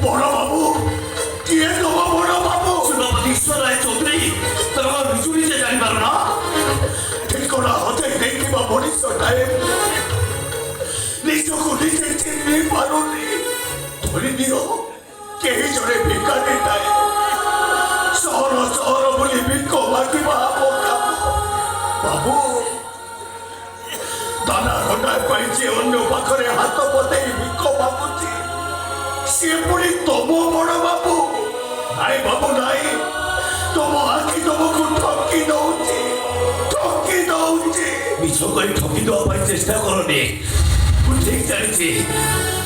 ବଡ ବାବୁ କିଏ ତମ ବଡ ବାବୁ? ସୁରପତି ଈଶ୍ୱର ରାୟ ଚୌଧୁରୀ ତମ ବିଜୁଳି ଯେ ଜାଣିପାରୁନ? ଠିକଣା ହଜେଇ ଦେଇଥିବା ମଣିଷଟାଏ ନିଜକୁ ନିଜେ ଚିହ୍ନି ପାରୁନି। ଧରିନିଅ କେହି ଜଣେ ଭିକାରୀଟାଏ ସହର ସହର ବୁଲି ଭିକ ମାଗିବା ଆମ କାମ। ବାବୁ ଦାନା ଗଣ୍ଡାଏ ପାଇଁ ଯିଏ ଅନ୍ୟ ପାଖରେ ହାତ ପତେଇ ଭିକ ମାଗୁଛି ସିଏ ପୁଣି ତମ ବଡ ବାବୁ? ନାଇଁ ବାବୁ ନାଇଁ, ତମ ଆଖି ତମକୁ ଠକି ଦଉଛି, ଠକି ଦଉଛି। ମିଛ କରି ଠକି ଦେବା ପାଇଁ ଚେଷ୍ଟା କରନି। ମୁଁ ଠିକ ଜାଣିଛି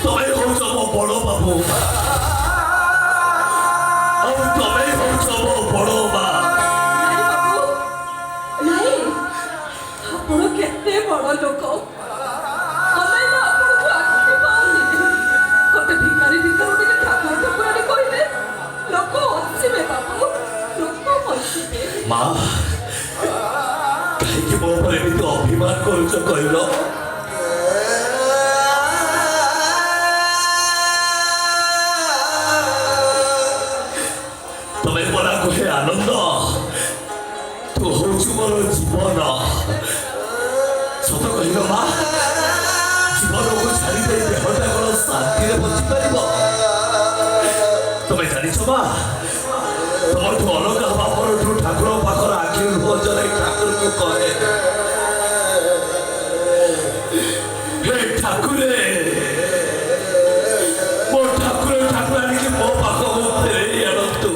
ତମେ ହଉଛ ମୋ ବଡ ବାବୁ ଆଉ ତମେ ହଉଛ ମୋ ବଡ ମା। ଆପଣ କେତେ ବଡ ଲୋକ, ଆମେ ନା ଆପଣଙ୍କୁ ଆଖି ପାଉନି। ଗୋଟେ ଭିକାରୀ ଭିତରୁ ଟିକେ ଠାକୁର ଠାକୁରାଣୀ କହିଲେ ଲୋକ ହସିବେ ବାବୁ, ଲୋକ ହସିବେ। ମା କାହିଁକି ମୋ ଉପରେ ଏମିତି ଅଭିମାନ କରୁଛ କହିଲ? ତମେ ପରା କୁହେ ଆନନ୍ଦ, ତୁ ହଉଛୁ ମୋର ଜୀବନ। ସତ କହିଲ ମା, ଜୀବନକୁ ଛାଡ଼ି ଦେଇ ଦେହଟା କ'ଣ ଶାନ୍ତିରେ ବଞ୍ଚିପାରିବ? ତମେ ଜାଣିଛ ମା, ତମଠୁ ଅଲଗା ହବା ପରଠୁ ଠାକୁର ପାଖର ଆଖିରୁ ଲୁହ ଝରାଇ ଠାକୁରଙ୍କୁ କହେ, ହେ ଠାକୁରେ, ମୋ ଠାକୁର ଠାକୁରାଣୀକି ମୋ ପାଖକୁ ଫେରେଇ ଆଣନ୍ତୁ।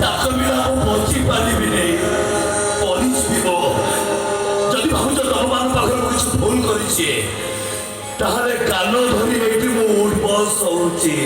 ତାଙ୍କ ବିନା ମୁଁ ବଞ୍ଚି ପାରିବିନି, ମରିଯିବି ମୁଁ। ଯଦି ଭାବୁଛ ତମମାନଙ୍କ ପାଖରେ ମୁଁ କିଛି ଭୁଲ କରିଛି ତାହେଲେ କାନ ଧରି ଏଇଠି ମୁଁ ଉଠ ବସ ହଉଛି।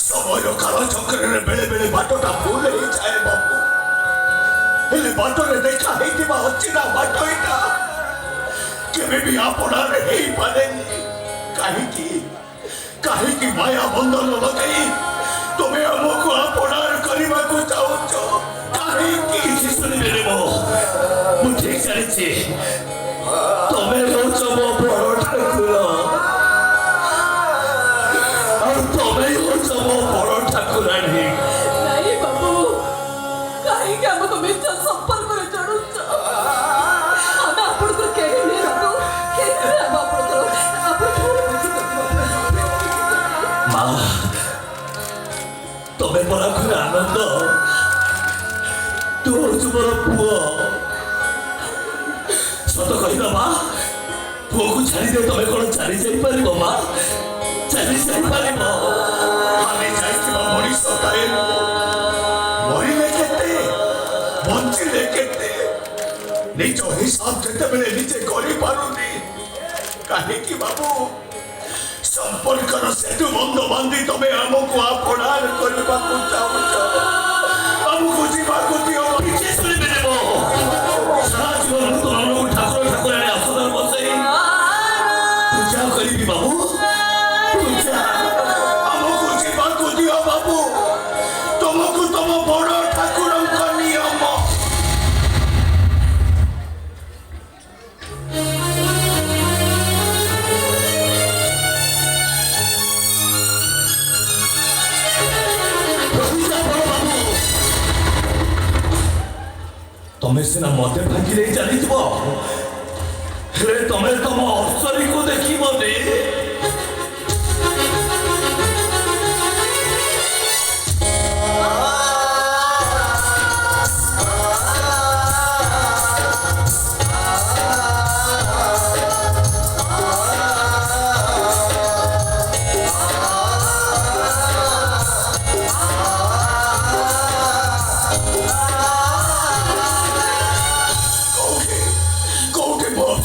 ସମୟ କାଳ ଚକ୍ରରେ ବେଳେ ବେଳେ ବାଟଟା ଭୁଲ ହେଇଯାଏ ବାବୁ, ହେଲେ ବାଟରେ ଦେଖା ହେଇଥିବା ଅଚିନା ବାଟ ଏଇଟା କେବେ ବି ଆପଣାର ହେଇପାରେନି। କାହିଁକି କାହିଁକି ମାୟା ବନ୍ଧନ ଲଗାଇ ତୁମେ ଆମକୁ ଆପଣାର କରିବାକୁ ଚାହୁଁଛ? କାହିଁକି? କିଛି ଶୁଣିବେନି ମୁଁ ଠିକ ଜାଣିଛି ତମେ ହଉଛ ମୋ ବଡ ଠାକୁର ଆଉ ତମେ ହଉଛ ମୋ ବଡ ଠାକୁରାଣୀ। ନାଇଁ ବାବୁ, କାହିଁକି ଆମକୁ ମିଛ ସମ୍ପର୍କରେ ଜଣୁଛ? ଆମେ ଆପଣଙ୍କର କେହି ନୁହେଁ ବାବୁ, କେହି ନୁହେଁ ଆମ ଆପଣଙ୍କର। ମା ତମେ ପରା କୁହେ ଆନନ୍ଦ, ତୁ ହଉଛୁ ମୋର ପୁଅ। ସତ କହିଲ ମା, ପୁଅକୁ ଛାଡ଼ିଦେ ତମେ କ'ଣ ଚାଲି ଯାଇପାରିବ? ମା ଚାଲି ଯାଇପାରିବ? ଆମେ ଯାଇଥିବା ମଣିଷଟାଏ ମରିଲେ କେତେ, ବଞ୍ଚିଲେ କେତେ, ନିଜ ହିସାବ ଯେତେବେଳେ ନିଜେ କରିପାରୁନି। କାହିଁକି ବାବୁ ସମ୍ପର୍କର ସେତୁ ବନ୍ଧ ବାନ୍ଧି ତମେ ଆମକୁ ଆପଣାର କରିବାକୁ ଚାହୁଁଛ? ଆମକୁ ଯିବାକୁ ଦିଅ। କିଛି ଶୁଣିବେନି ସାରା ଜୀବନ ତମକୁ ଠାକୁର ଠାକୁରାଣୀ ଆସନରେ ବସେଇ ପୂଜା କରିବି ବାବୁ, ପୂଜା। ଆମକୁ ଯିବାକୁ ଦିଅ ବାବୁ, ତମକୁ ତମ ବଡ ଠାକୁରଙ୍କ ନିୟମ। ତମେ ସିନା ମତେ ଭାଙ୍ଗି ଦେଇ ଚାଲିଯିବ, ହେଲେ ତମେ ତମ ଅସରୀକୁ ଦେଖିବନି।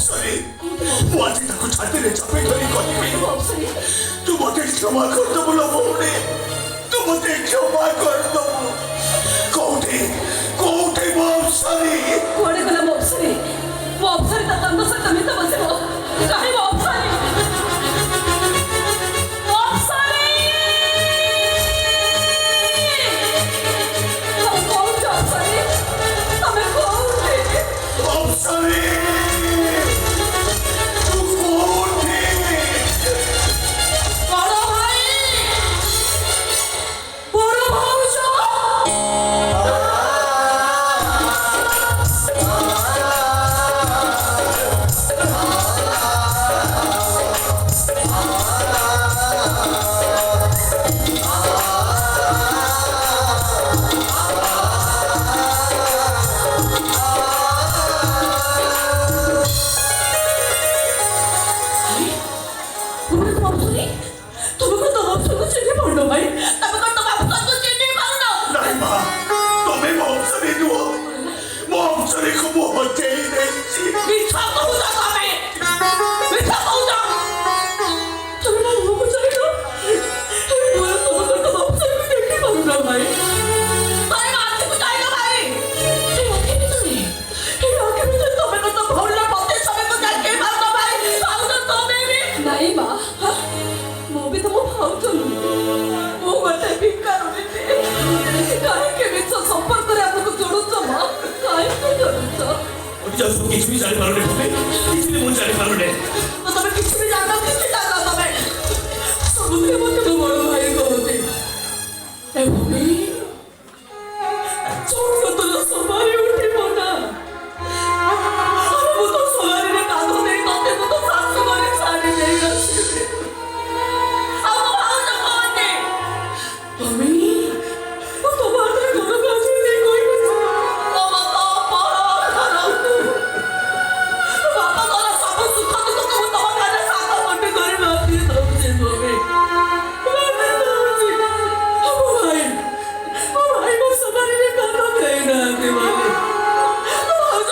ଅପସରୀ ମୁଁ ଆଜି ତାକୁ ଛାତିରେ ଚାପି ଧରି କହିବି ଅପସରୀ ତୁ ମୋତେ କ୍ଷମା କରିଦେବୁ ଲୋ ଭଉଣୀ ତୁ ମୋତେ କ୍ଷମା କରିଦେବୁ କୋଉଠି କୋଉଠି ମୋ ଅପସରୀ କୁଆଡ଼େ ଗଲା ମୋ ଅପସରୀ ତା ଦଣ୍ଡ ସହିତ ମିତ ବସିବ କାହିଁ ମୋ ଅପସରୀ ଅପସରୀ ତୁ କୋଉଠି ବଡ଼ ଭାଇ ବଡ଼ ଭାଉଜ ନାଇଁ ମା ତମେ ମୋ ଅପସରୀ ନୁହଁ ମୋ ଅପସରୀକୁ ମୁଁ ହଜେଇ ଦେଇଛି ମୁଁ ବି ତମ ଭାଉଜ ମୁଁ ଗୋଟେ ଭିକାରୁଣୀ କାହିଁକି ମିଛ ସମ୍ପର୍କରେ ଆମକୁ ଯୋଡୁଛ ମା କାହିଁକି ଯୋଡୁଛ କିଛି ବି ଜାଣିପାରୁନି ଭୂମି କିଛି ବି ମୁଁ ଜାଣିପାରୁନି ତମେ କିଛି ବି ଜାଣ କିଛି ଜାଣ ତମେ ସବୁଥିରେ ମତେ ମୋ ବଡ଼ ଭାଇ କହନ୍ତି ଏ ଭୂମି ଚୌକତର ସବାରି ଉଠିବ ନା ମୁଁ ତ ସବାରିରେ କାନ୍ଦ ଦେଇ ତତେ ମୁଁ ତ ଶାଶୁ ଘରେ ଛାଡ଼ି ଦେଇ ଆସିବି ଆଉ ମୋ ଭାଉଜ କହନ୍ତି ଭୂମି ମୁଁ ତମ ହାତରେ ଘରକୁ ଆସିବି ଦେଇ କହିବି ତମ ତ ପର ଘରକୁ ବାପା ତୋର ସବୁ ସୁଖ ଦୁଃଖ ମୁଁ ତମ ଘରେ ସାତ ଗଣ୍ଠି କରି ବାନ୍ଧି ଦଉଛି ଭୂମି ବାନ୍ଧି ଦଉଛି ମୋ ଭାଇ ମୋ ସବାରିରେ କାନ୍ଦ ଦେଇନାହାନ୍ତି ବୋଲି ମୋ ଭାଉଜ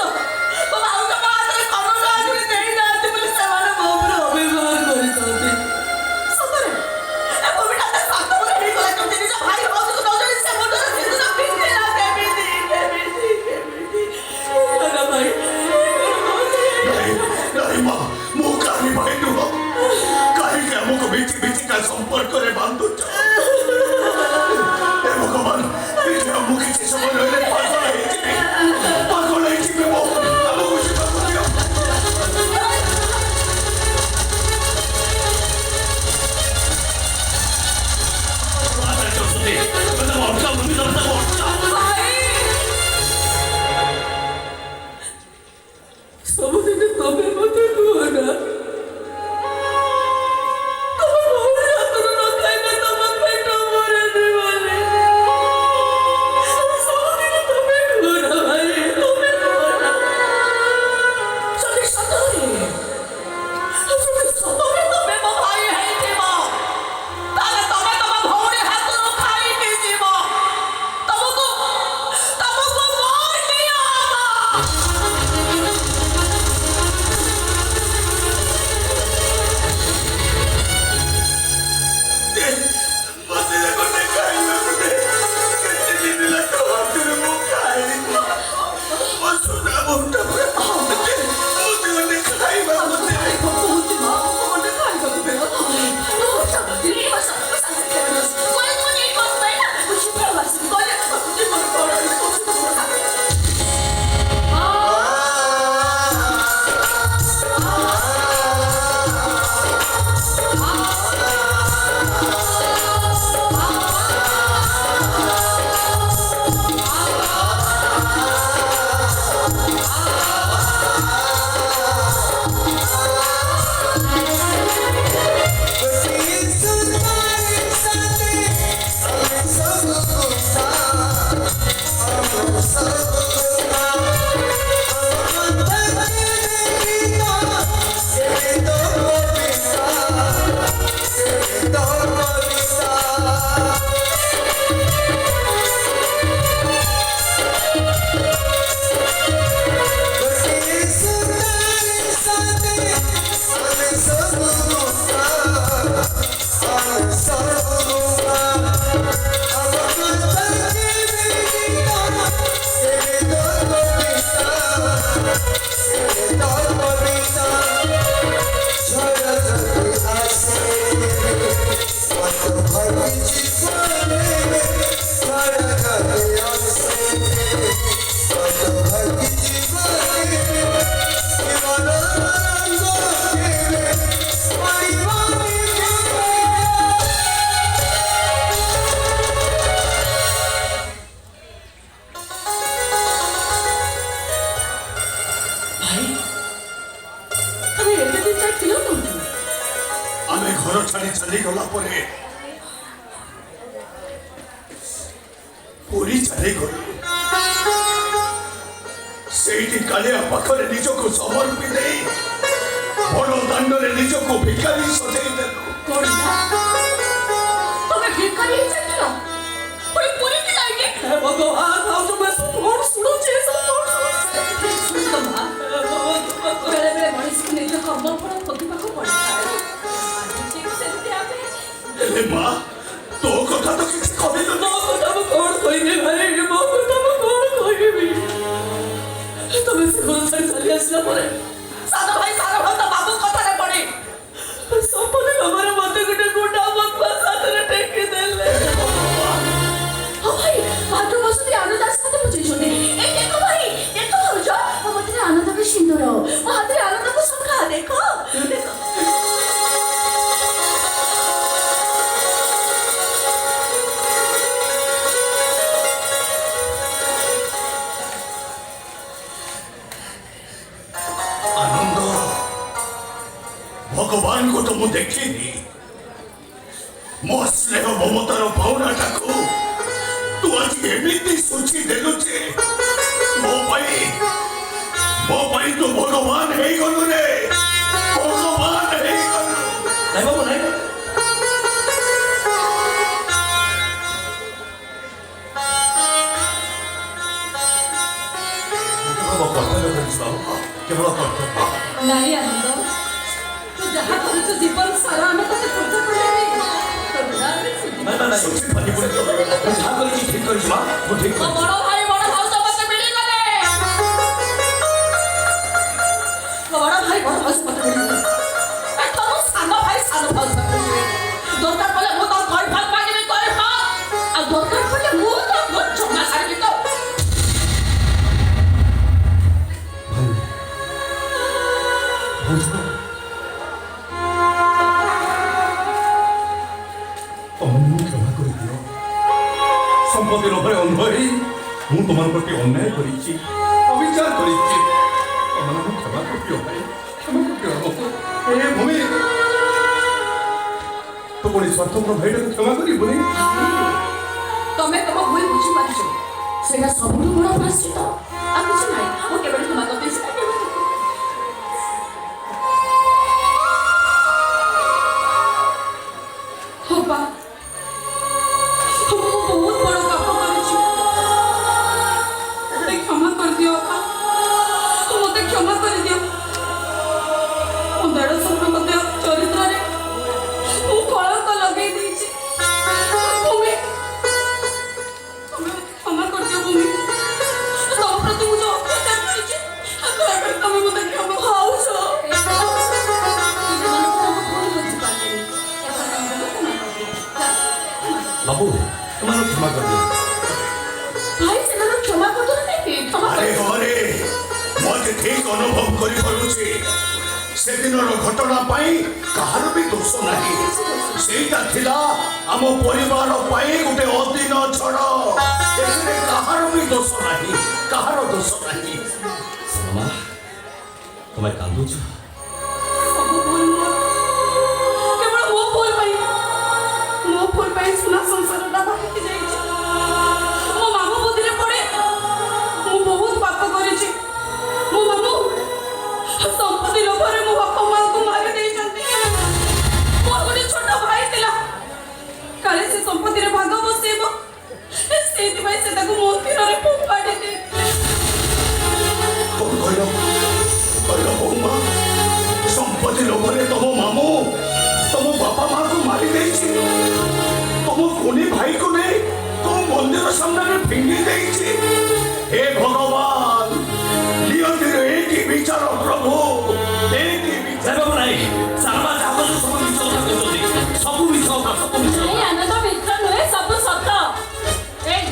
ମୋ ହାତରେ କମଳ ଆଜି ଦେଇନାହାନ୍ତି ବୋଲି ସେମାନେ ମୋ ଉପରେ ଅଭିମାନ କରିଛନ୍ତି ସତରେ ଏ ଭୂମିଟା ତା ସାତ ବର୍ଷ ହେଇଗଲା କେମିତି ନିଜ ଭାଇ ଭାଉଜକୁ ନ ଜାଣି ସେ ମୁଣ୍ଡରେ ସିନ୍ଦୁର ପିନ୍ଧିଲା କେମିତି ହେଇଗଲା ଭାଇ ନାଇଁ ମା ମୁଁ କାହିଁ ଭାଇ ନୁହଁ କାହିଁକି ଆମକୁ ବିଚି ବିଚିକା ସମ୍ପର୍କରେ ବାନ୍ଧୁଛ ଏ ଭଗବାନ ମୁଁ କିଛି ସମୟ ରହିଲେ ପାଗଳ ହେଇଯିବି ମୋ ଆମକୁ ଯିବାକୁ ଦିଅ ସବୁଦିନ ତମେ ମତେ କୁହ ନା ତମ ଭଉଣୀ ହାତରୁ ନ ଖାଇଲେ ତମ ପେଟ ଭରେନି ବୋଲି ସବୁଦିନ ତମେ କୁହ ନା ଭାଇ ତମେ କୁହ ନା ଯଦି ସତରେ ତମେ ମୋ ଭାଇ ହେଇଥିବ ତାହେଲେ ତମେ ତମ ଭଉଣୀ ହାତରୁ ଖାଇକି ଯିବ ତମକୁ ମୋର ନିଅ ହବ ଯାଇଥିଲ କୋଉଠି? ଆମେ ଘର ଛାଡ଼ି ଚାଲିଗଲା ପରେ ପୁରୀ ଚାଲିଗଲୁ। ସେଇଠି କାଳିଆ ପାଖରେ ନିଜକୁ ସମର୍ପି ଦେଇ ବଡ଼ ଦାଣ୍ଡରେ ନିଜକୁ ଭିକାରୀ ସଜେଇ ଦେଲୁ। ତମେ ଭିକାରୀ ହେଇଯାଇଥିଲ ପୁଣି ପୁରୀକି ଯାଇକି ଭଗବାନ ଆଉ ତୁମେ କଣ ଶୁଣୁଛି ବେଳେ ବେଳେ ମଣିଷକୁ ନିଜ କର୍ମ ଫଳ ଭୋଗିବାକୁ ପଡ଼ିଥାଏ। ଆଜି ଠିକ୍ ସେମିତି ଆମେ ହେଲେ ମା ତୋ କଥା ତ କିଛି କହିଲୁ। ମୋ କଥା ମୁଁ କଣ କହିବି ଭାଇ, ମୋ କଥା ମୁଁ କଣ କହିବି? ତମେ ସେ ଘର ଛାଡ଼ି ଚାଲି ଆସିଲା ପରେ ସାନ ଭାଇ ତା ବାବୁ କଥାରେ ପଡି ସମ୍ପତ୍ତି ଲୋଭରେ ମତେ ଗୋଟେ ଗୁଣ୍ଡା ବଦମାସ ହାତରେ ଟେକି ଦେଲେ। ହଁ ଭାଇ, ଭାଦ୍ର ମାସରେ ଆନନ୍ଦ ସାথে ବୁଝେଇଛନ୍ତି। এই দেখো ভাই, দেখো ভাউজ, ମୋ ମତରେ ଆନନ୍ଦକୁ ସିନ୍ଦୁର, ମୋ ହାତରେ ଆନନ୍ଦକୁ ଶଙ୍ଖା। ଦେଖ ଦେଖ। ଆନନ୍ଦ ଭଗବାନଙ୍କୁ ତ ମୁଁ ଦେଖିନି। ମୋ ସ୍ନେହ ମମତାର ପାଉଣାଟାକୁ ତୁ ଆଜି ଏମିତି ସୂଚି ଦେଲୁ ଯେ ମୋ ପାଇଁ ତୁ ଭଗବାନ ହେଇଗଲୁ ରେ, ଭଗବାନ ହେଇଗଲୁ। ନାଇଁ ବାବୁ ନାଇଁ, କର୍ତ୍ତବ୍ୟ କରିଛି ବାବୁ, କେବଳ କର୍ତ୍ତବ୍ୟ। ନାଇଁ ଆନନ୍ଦ, ତୁ ଯାହା କରୁଛୁ ଜୀବନ ସାରା ଆମେ ତତେ ପୂଜା କରିବି। ସଚ୍ଚି ଭାଜି ପଡି ମୁଁ ଯାହା କରିଛି ଠିକ କରିଛି ମା, ମୁଁ ଠିକ କରିଛି। ବଡ଼ ଭାଇ ବଡ଼ ଭାଉଜ ମତେ ମିଳିଗଲେ। ବଡ଼ ଭାଇ ବଡ଼ ଭାଉଜ ମତେ ମିଳିଗଲେ। ତମ ସାନ ଭାଇ ସାନ ଭାଉଜ ମତେ ମିଳିଗଲେ। ଦରକାର ପଡ଼ିଲେ ମୁଁ ତମ କହି ଭାଗ ମାଗିବି, କହି ଭାଗ। ଆଉ ଦରକାର ପଡ଼ିଲେ ମୁଁ ତ ମୋ ଜମା ଛାଡ଼ିବି ତ। সম্পত্তি লোভে অন্ধ হয়ে ମୁଁ তোমার প্রতি অন্যায় করেছি, অবিচার করেছি। তোমাকে ক্ষমা করিও ভাই, ক্ষমা করিও আমাকে। এ ভূমি তো কোন স্বার্থপর ভাইটাকে ক্ষমা করিবনি। ତମେ ତମ ଭୁଲ ବୁଝିପାରିଛ, ସେଇଟା ସବୁଠୁ ବଡ଼ ପ୍ରାଶ୍ଚିତ। ଆଉ କିଛି ନାହିଁ, ମୁଁ କେବଳ କ୍ଷମା କରିଦେଇଛି। ହଁ ବା, ମୁଁ ବହୁତ ବଡ଼ ପାପ କରିଛି। ମୋତେ କ୍ଷମା କରିଦିଅ ବାପା, ମୋତେ କ୍ଷମା କରିଦିଅ। ମୋ ଦେଢ଼ଶୁର ମଧ୍ୟ ଚରିତ୍ରରେ ମୁଁ କଳଙ୍କ ଲଗେଇ ଦେଇଛି। ଭୂମି, ତମେ ମୋତେ କ୍ଷମା କରିଦିଅ ଭୂମି। ତମ ପ୍ରତି ମୁଁ ଯୋଉ ଅତ୍ୟାଚାର କରିଛି, ଦୟାକରି ତମେ ମୋତେ କ୍ଷମା ଭାଉଜ। ବାବୁ তোমাকে ক্ষমা କରିଦିଅ। ଭାଇ ସେମାନଙ୍କୁ କ୍ଷମା କରିଦେଲେ କାହିଁକି? କ୍ଷମା ଆରେ ଘରେ ମୁଁ ଆଜି ଠିକ ଅନୁଭବ କରିପାରୁଛି, ସେଦିନର ଘଟଣା ପାଇଁ କାହାର ବି ଦୋଷ ନାହିଁ। ସେଇଟା ଥିଲା ଆମ ପରିବାର ପାଇଁ ଗୋଟେ ଅଦିନ ଝଡ଼। ଏଥିରେ କାହାର ବି ଦୋଷ ନାହିଁ, କାହାର ଦୋଷ ନାହିଁ। ମାମା ତମେ କାନ୍ଦୁଛ? ସବୁ ଭୁଲ ମୋର, କେବଳ ମୋ ଭୁଲ ପାଇଁ। ମୋ ଭୁଲ ପାଇଁ ସୁନା ସଂସାରଟା ଭାଙ୍ଗି ଯାଇଛି। ମୋ ମାମୁଁ ବୁଦ୍ଧିରେ ପଡ଼େ ମୁଁ ବହୁତ ପାପ କରିଛି। ମୋ ମାମୁଁ ସମ୍ପତ୍ତି ଲୋଭରେ ମୋ ବାପା ମାଆଙ୍କୁ ମାରି ଦେଇଛନ୍ତି। ମୋର ଗୋଟେ ଛୋଟ ଭାଇ ଥିଲା, କାଳେ ସେ ସମ୍ପତ୍ତିରେ ଭାଗ ବସେଇବ, ସେଇଥିପାଇଁ ସେ ତାକୁ ମନ୍ଦିରରେ ଫୋପାଡ଼ି ଦେଇଥିଲେ। କଣ କହିଲ ବୋଉମା? ସମ୍ପତ୍ତି ଲୋଭରେ ତମ ମାମୁଁ ତମ ବାପା ମାଆକୁ ମାରି ଦେଇଛି, ତମ କୁନି ଭାଇକୁ ନେଇ ତମ ମନ୍ଦିର ସାମ୍ନାରେ ଫିଙ୍ଗି ଦେଇଛି। ହେ ଭଗବାନ, ନିୟତିର ଏକି ବିଚାର ପ୍ରଭୁ, ଏକି ବିଚାର। ବାବୁ ନାଇଁ, ସାରା ଯାକ ସବୁ ମିଛ କଥା କହୁଛନ୍ତି, ସବୁ ମିଛ କଥା, ସବୁ ମିଛ। ଏଇ ଆନନ୍ଦ ମିତ୍ର ନୁହେଁ, ସବୁ ସତ। ଏଇ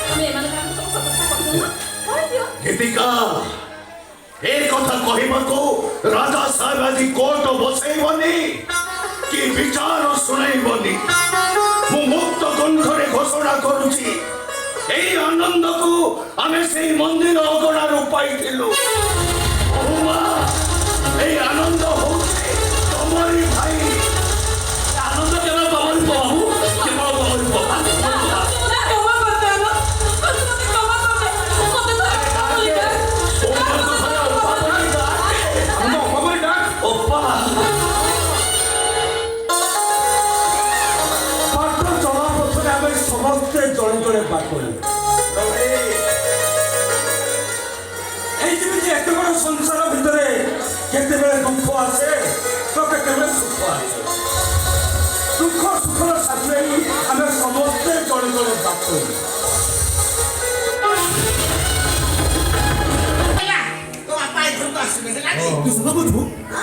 ତମେ ଏମାନଙ୍କ ସବୁ ସତ କଥା କହିଦିଅ ନା, କହିଦିଅ। ଗୀତିକା, ଏ କଥା କହିବାକୁ ରାଜା ସାହେବ ଆଜି କୋର୍ଟ ବସେଇବନି କି ବିଚାର ଶୁଣାଇବନି। ମୁଁ ମୁକ୍ତ କଣ୍ଠରେ ଘୋଷଣା କରୁଛି, এই আনন্দকু আমি সেই মন্দির অগণারু পাইছিলু। এই আনন্দ হচ্ছে ବାଟୋଇ এই যেମିତି ଏତେ ବଡ଼ ସଂସାର ଭିତରେ କେତେବେଳେ ଦୁଃଖ ଆସେ ତ କେତେବେଳେ ସୁଖ ଆସେ ଦୁଃଖ ସୁଖର ସାଥିରେ ହିଁ ଆମେ ସମସ୍ତେ ଜଣେ ଜଣେ ବାଟୋଇ ତୁ ସତ ବୁଝୁ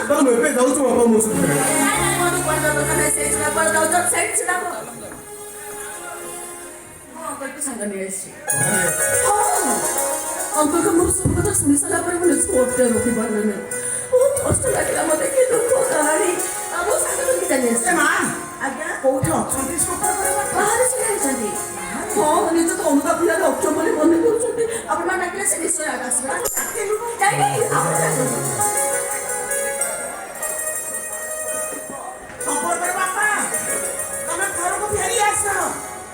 ତାହେଲେ ମୁଁ ଏବେ ଯାଉଛୁ ବାପା ମୋ ସହିତ अंकल का मुझे सब कुछ सुनी सला पर मुझे सोचते रोकी बार में बहुत कष्ट लगे मत कि दुख कहानी अब वो साथ में कितना नहीं से मां आज्ञा कोठ अछंती सुपर पर बाहर से नहीं चंदी हां निज तो उनका पिला डॉक्टर बोले बंद कर चंदी अपन मान डाकले से निश्चय आकाश में जाते लोग जाए खबर पर बापा तमे घर को फेरी आस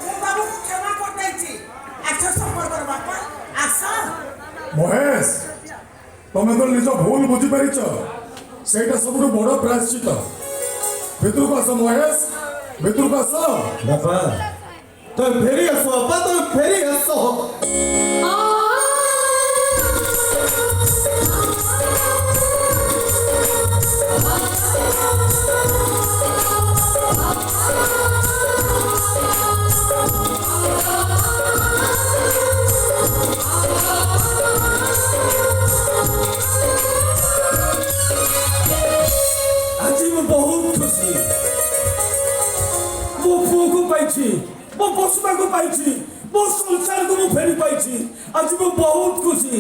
मु बाबू को क्षमा कर देछि अच्छा खबर पर बापा आस महेश तमें तो निज भूल बुझी पारिच सेटा सबुठ बड़ प्रायश्चित भितर को आस महेश भितर को आस ବାପା ତମେ ଫେରି ଆସ ବାପା ତମେ ଫେରି ଆସ ଆଜି ମୁଁ ବହୁତ ଖୁସି ମୋ ପୁଅକୁ ପାଇଛି ମୋ ପଶୁଟାକୁ ପାଇଛି ମୋ ସଂସାରକୁ ମୁଁ ଫେରି ପାଇଛି ଆଜି ମୁଁ ବହୁତ ଖୁସି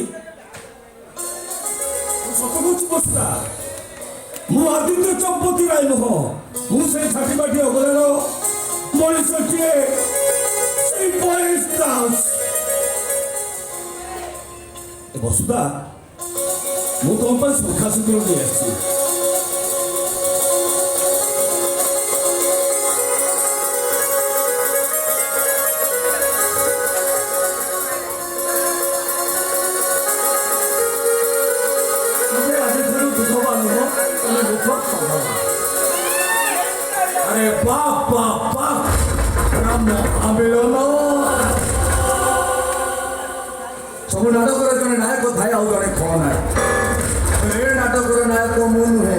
ମୁଁ ସତ କହୁଛି ପଶୁଟା ମୁଁ ଆଦିତ୍ୟ ଚମ୍ପତି ରାୟ ନୁହଁ ମୁଁ ସେଇ ଛାଟିବାଟି ଅଗରାର ମଣିଷଟିଏ ସେଇ ମହେଶ ଦାସ ଏ ବସୁଧା ମୁଁ ତମ ପାଇଁ ସୁଖା ସୁନ୍ଦର ନେଇ ଆସିଛି अरे बाप बाप बाप सब नाटक जड़े नायक थाए आउ जड़े खलनायक ए नाटक नायक मु नुहे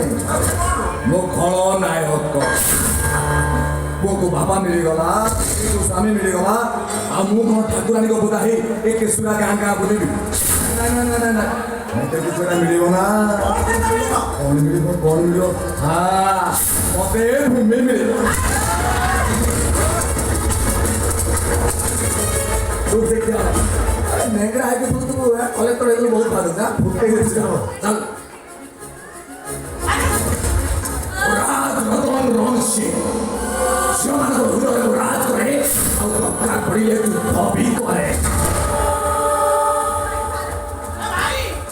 मो खलनायक पुओ को बापा मिलगला स्वामी मिलगला आ मु कौन ठाकुरानी को बुदा हे ए केसुरा गाँ गाँ बुलेबी ना मत किसी मिल ना कौन मिल हाँ मत भूमि मिल नेगरा है कि तू कलेक्टर है बहुत फायदा का फुटे चल राज रतन रहस्य शिवमान को हृदय राज करे और अपना पड़िले तू भाभी करे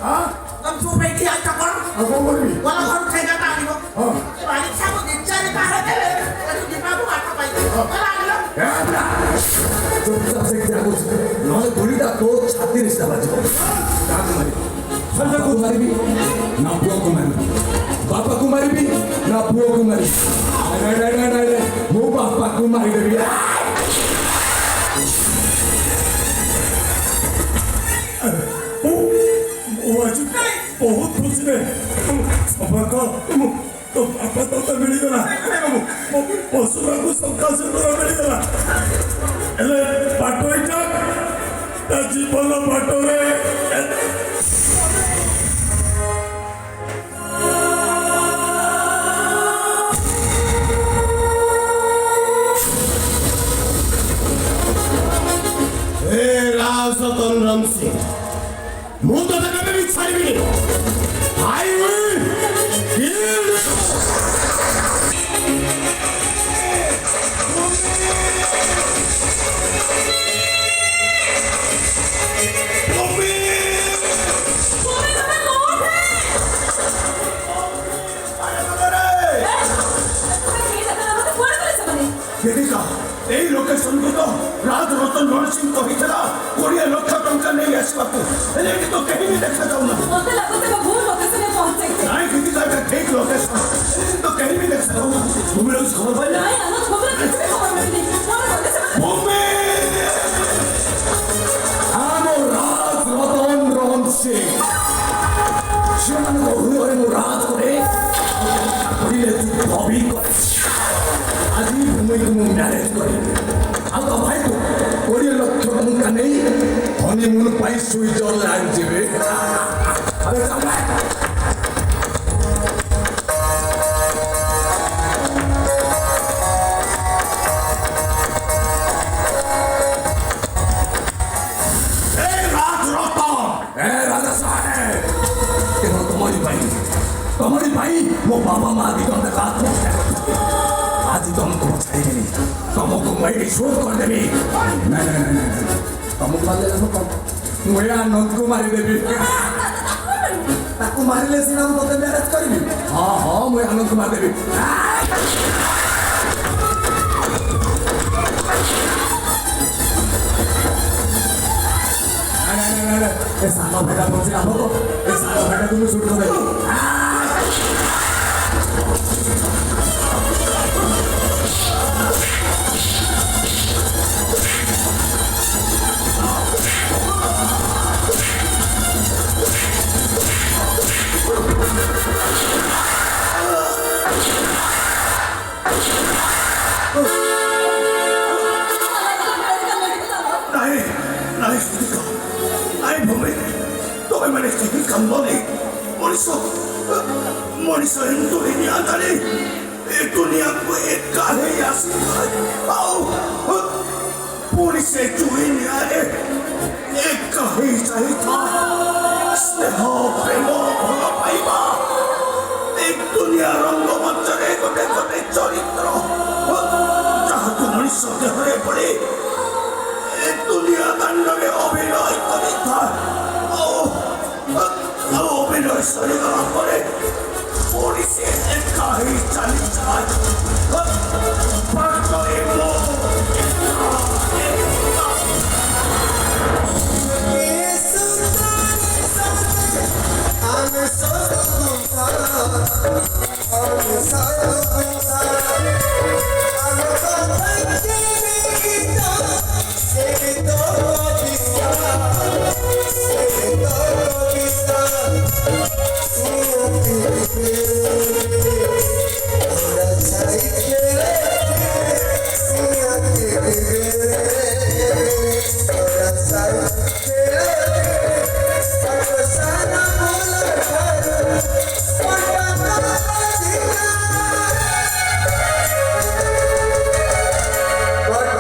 हां तुम सो बैठी आ चकर अब कौन बोलबी वाला घर खाइगा तानिबो हां मालिक साहब दिनचारे बाहर देले तू दीपाबू आटा पाई चला चुपचाप से क्या कुछ नॉले गोलीटा तो छाती रिश्ता बाजो काम मारी फलटा को मारी भी ना बुआ को मारी बापा को मारी भी ना बुआ को मारी नहीं वो बापा को मारी दे वो आज बहुत खुश है सबक तो बापा तो मिलगला पशुरा को सबका सुंदर मिलगला एले पाटोइटा ता जीवन पाटोरे ए राजतन राम सिंह मुझे तो कभी भी छाड़ी आई विल किल लोकेशन को तो राज रतन रणसिंह कहीला 20 लाख टंका नहीं आसवाकू हेले कि तो कहीं भी देखा जाऊना मते लागत का भूल लोकेशन में पहुंचे नहीं किसी का ठीक लोकेशन तो कहीं भी देखा जाऊना तुम लोग खबर पाए नहीं हम खबर किसी को खबर नहीं कौन लोकेशन मम्मी রাত করে করিলে তুই হবি করে আজি ভূমি তুমি ম্যারেজ করে আলকা ভাই তো কোড়িয়ে লক্ষ টঙ্কা নেই হনিমুন পাই সুইজারল্যান্ড যাবে আরে যাবে রাজা সাহেব কেবল তোমারই ভাই ମୋ ବାବା ମା ଦି ଜଣ ଯାକ ଆତ୍ମହତ୍ୟା କରିଥିଲେ ଆଜି ତମକୁ ଛାଡ଼ିବିନି ତମକୁ ମୁଁ ଏଇଠି ସୁଟ୍ କରିଦେବି ତମକୁ ମାରିଲେ ମୁଁ ଏ ଆନନ୍ଦକୁ ମାରିଦେବି ତାକୁ ମାରିଲେ ସିନା ମୁଁ ତତେ ମ୍ୟାରେଜ କରିବି ହଁ ମୁଁ ଆନନ୍ଦକୁ ମାରିଦେବି ଏ ସାନ ଭାଇଟା ବଞ୍ଚି ଆମକୁ ଏ ସାନ ଭାଇଟା ତୁମେ ସୁଟ୍ କରିଦେବି नहीं सुधिका नहीं भूमि तुम्हें मैंने सही कंबोली मनुष्य हिंदू दुनिया दानी एक दुनिया को एक काहे यासी आओ पूरी से दुनिया एक काहे सही था स्नेह प्रेम भला पाइबा एक दुनिया रंग मंचरे गोटे गोटे चरित्र जहाँ को मनुष्य देहरे पड़े दुनिया दंडने अभिनय करिता अभिनय सरिगला परे पुलिस एका ही चली जाए पाटरे मो What